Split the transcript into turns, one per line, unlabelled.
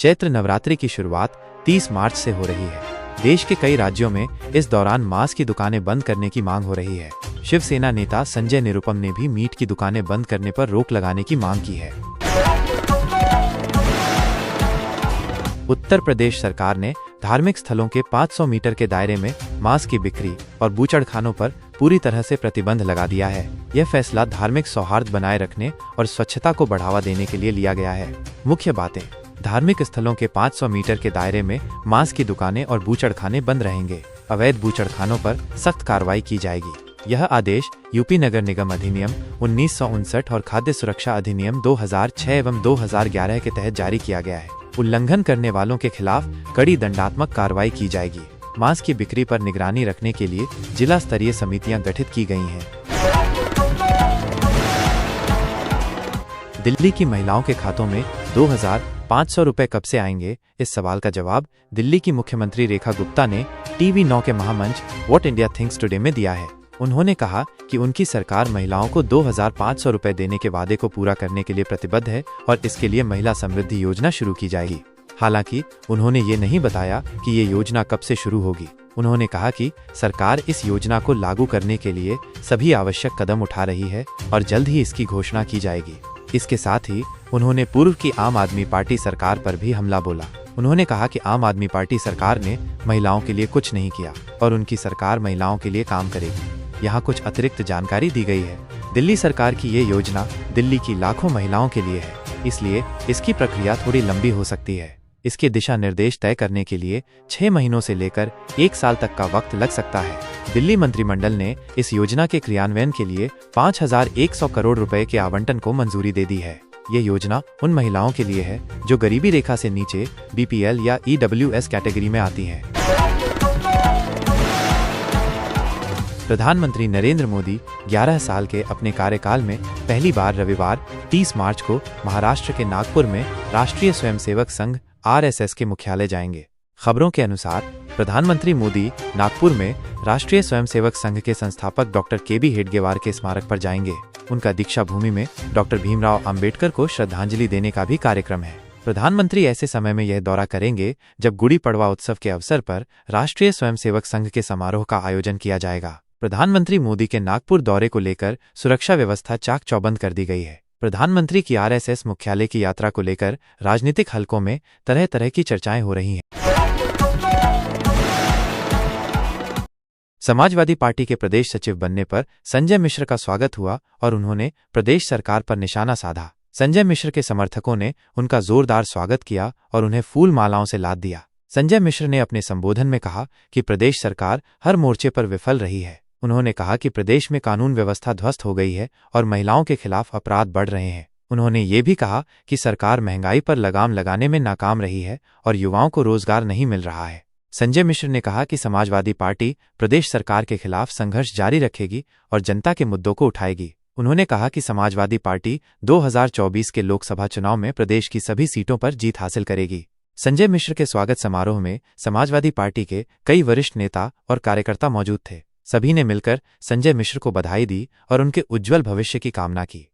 चैत्र नवरात्रि की शुरुआत 30 मार्च से हो रही है। देश के कई राज्यों में इस दौरान मांस की दुकानें बंद करने की मांग हो रही है। शिवसेना नेता संजय निरुपम ने भी मीट की दुकानें बंद करने पर रोक लगाने की मांग की है। उत्तर प्रदेश सरकार ने धार्मिक स्थलों के 500 मीटर के दायरे में मांस की बिक्री और बूचड़खानों पर पूरी तरह से प्रतिबंध लगा दिया है। यह फैसला धार्मिक सौहार्द बनाए रखने और स्वच्छता को बढ़ावा देने के लिए लिया गया है। मुख्य बातें: धार्मिक स्थलों के 500 मीटर के दायरे में मांस की दुकानें और बूचड़खाने बंद रहेंगे। अवैध बूचड़खानों पर सख्त कार्रवाई की जाएगी। यह आदेश यूपी नगर निगम अधिनियम 1959 और खाद्य सुरक्षा अधिनियम 2006 एवं 2011 के तहत जारी किया गया है। उल्लंघन करने वालों के खिलाफ कड़ी दंडात्मक कार्रवाई की जाएगी। मांस की बिक्री पर निगरानी रखने के लिए जिला स्तरीय समितियां गठित की गई हैं। दिल्ली की महिलाओं के खातों में 2,500 रुपए कब से आएंगे? इस सवाल का जवाब दिल्ली की मुख्यमंत्री रेखा गुप्ता ने टीवी 9 के महामंच व्हाट इंडिया थिंक्स टुडे में दिया है। उन्होंने कहा कि उनकी सरकार महिलाओं को 2,500 रुपए देने के वादे को पूरा करने के लिए प्रतिबद्ध है और इसके लिए महिला समृद्धि योजना शुरू की जाएगी। हालांकि उन्होंने ये नहीं बताया कि ये योजना कब से शुरू होगी। उन्होंने कहा कि सरकार इस योजना को लागू करने के लिए सभी आवश्यक कदम उठा रही है और जल्द ही इसकी घोषणा की जाएगी। इसके साथ ही उन्होंने पूर्व की आम आदमी पार्टी सरकार पर भी हमला बोला। उन्होंने कहा कि आम आदमी पार्टी सरकार ने महिलाओं के लिए कुछ नहीं किया और उनकी सरकार महिलाओं के लिए काम करेगी। यहाँ कुछ अतिरिक्त जानकारी दी गई है। दिल्ली सरकार की ये योजना दिल्ली की लाखों महिलाओं के लिए है, इसलिए इसकी प्रक्रिया थोड़ी लंबी हो सकती है। इसके दिशा निर्देश तय करने के लिए 6 महीनों से लेकर 1 साल तक का वक्त लग सकता है। दिल्ली मंत्रिमंडल ने इस योजना के क्रियान्वयन के लिए 5,100 करोड़ रुपए के आवंटन को मंजूरी दे दी है। ये योजना उन महिलाओं के लिए है जो गरीबी रेखा से नीचे BPL या EWS कैटेगरी में आती हैं। प्रधानमंत्री नरेंद्र मोदी 11 साल के अपने कार्यकाल में पहली बार रविवार 30 मार्च को महाराष्ट्र के नागपुर में राष्ट्रीय स्वयंसेवक संघ RSS के मुख्यालय जाएंगे। खबरों के अनुसार प्रधानमंत्री मोदी नागपुर में राष्ट्रीय स्वयंसेवक संघ के संस्थापक डॉक्टर KB हेडगेवार के स्मारक पर जाएंगे। उनका दीक्षा भूमि में डॉक्टर भीमराव अंबेडकर को श्रद्धांजलि देने का भी कार्यक्रम है। प्रधानमंत्री ऐसे समय में यह दौरा करेंगे जब गुड़ी पड़वा उत्सव के अवसर पर राष्ट्रीय स्वयंसेवक संघ के समारोह का आयोजन किया जाएगा। प्रधानमंत्री मोदी के नागपुर दौरे को लेकर सुरक्षा व्यवस्था चाक चौबंद कर दी गई है। प्रधानमंत्री की RSS मुख्यालय की यात्रा को लेकर राजनीतिक हलकों में तरह तरह की चर्चाएं हो रही हैं। समाजवादी पार्टी के प्रदेश सचिव बनने पर संजय मिश्र का स्वागत हुआ और उन्होंने प्रदेश सरकार पर निशाना साधा। संजय मिश्र के समर्थकों ने उनका जोरदार स्वागत किया और उन्हें फूल मालाओं से लाद दिया। संजय मिश्र ने अपने संबोधन में कहा कि प्रदेश सरकार हर मोर्चे पर विफल रही है। उन्होंने कहा कि प्रदेश में कानून व्यवस्था ध्वस्त हो गई है और महिलाओं के खिलाफ अपराध बढ़ रहे हैं। उन्होंने ये भी कहा कि सरकार महंगाई पर लगाम लगाने में नाकाम रही है और युवाओं को रोजगार नहीं मिल रहा है। संजय मिश्र ने कहा कि समाजवादी पार्टी प्रदेश सरकार के खिलाफ संघर्ष जारी रखेगी और जनता के मुद्दों को उठाएगी। उन्होंने कहा कि समाजवादी पार्टी 2024 के लोकसभा चुनाव में प्रदेश की सभी सीटों पर जीत हासिल करेगी। संजय मिश्र के स्वागत समारोह में समाजवादी पार्टी के कई वरिष्ठ नेता और कार्यकर्ता मौजूद थे। सभी ने मिलकर संजय मिश्र को बधाई दी और उनके उज्जवल भविष्य की कामना की।